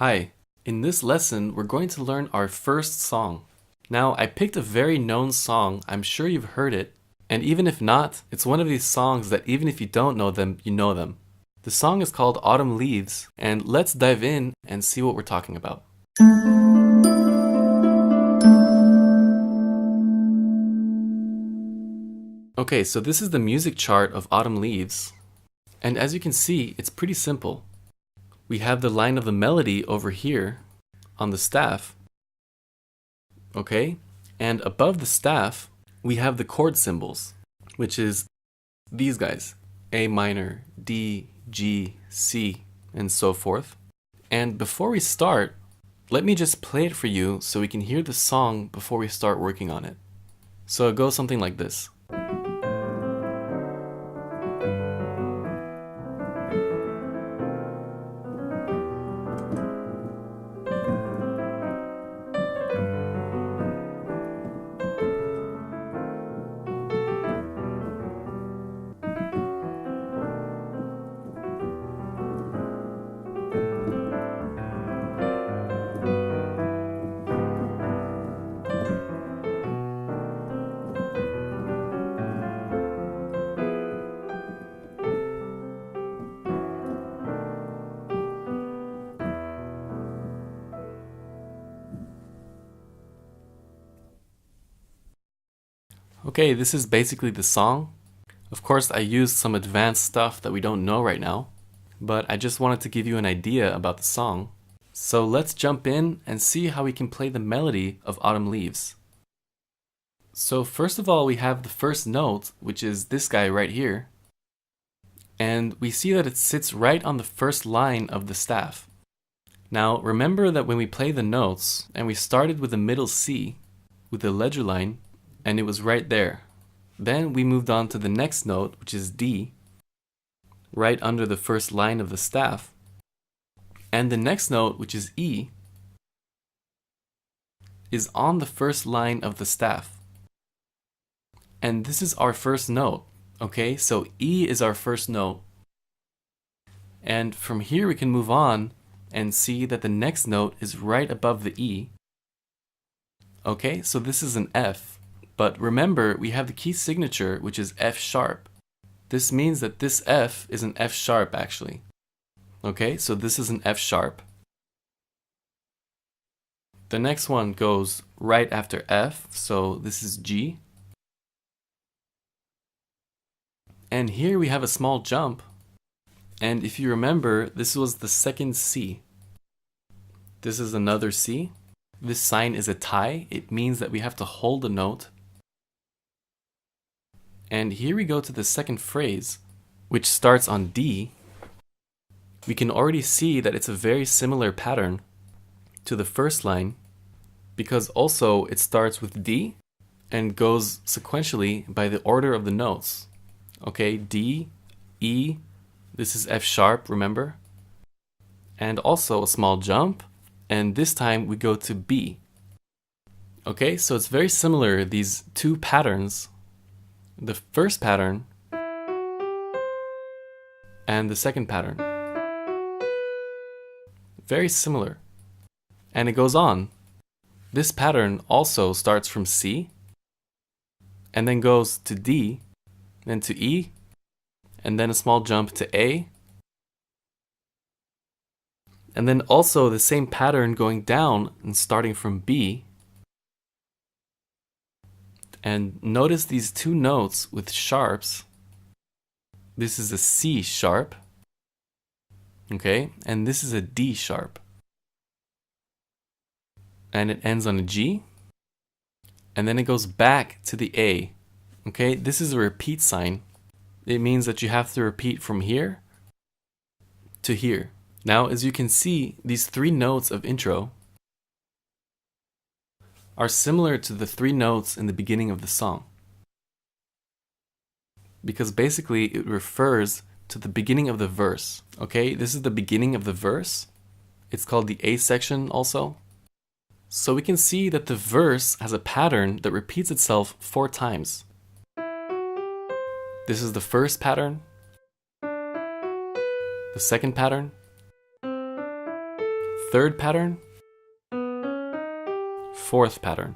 Hi, in this lesson we're going to learn our first song. Now I picked a very known song, I'm sure you've heard it, and even if not, it's one of these songs that even if you don't know them, you know them. The song is called Autumn Leaves, and let's dive in and see what we're talking about. Okay, so this is the music chart of Autumn Leaves, and as you can see, it's pretty simple. We have the line of the melody over here on the staff, okay? And above the staff, we have the chord symbols, which is these guys, A minor, D, G, C, and so forth. And before we start, let me just play it for you so we can hear the song before we start working on it. So it goes something like this. Okay, this is basically the song. Of course, I used some advanced stuff that we don't know right now, but I just wanted to give you an idea about the song. So let's jump in and see how we can play the melody of Autumn Leaves. So first of all, we have the first note, which is this guy right here. And we see that it sits right on the first line of the staff. Now, remember that when we play the notes, and we started with the middle C, with the ledger line, and it was right there. Then we moved on to the next note, which is D, right under the first line of the staff. And the next note, which is E, is on the first line of the staff. And this is our first note, okay? So E is our first note. And from here we can move on and see that the next note is right above the E. Okay, so this is an F. But remember, we have the key signature, which is F sharp. This means that this F is an F sharp, actually. Okay, so this is an F sharp. The next one goes right after F, so this is G. And here we have a small jump. And if you remember, this was the second C. This is another C. This sign is a tie. It means that we have to hold a note. And here we go to the second phrase, which starts on D. We can already see that it's a very similar pattern to the first line, because also it starts with D and goes sequentially by the order of the notes. Okay, D, E, this is F sharp, remember? And also a small jump, and this time we go to B. Okay, so it's very similar, these two patterns. The first pattern and the second pattern. Very similar. And it goes on. This pattern also starts from C and then goes to D, then to E, and then a small jump to A. And then also the same pattern going down and starting from B. And notice these two notes with sharps. This is a C sharp, okay? And this is a D sharp. And it ends on a G. And then it goes back to the A, okay? This is a repeat sign. It means that you have to repeat from here to here. Now, as you can see, these three notes of intro are similar to the three notes in the beginning of the song. Because basically it refers to the beginning of the verse, okay? This is the beginning of the verse. It's called the A section also. So we can see that the verse has a pattern that repeats itself 4 times. This is the first pattern, the second pattern, third pattern, fourth pattern.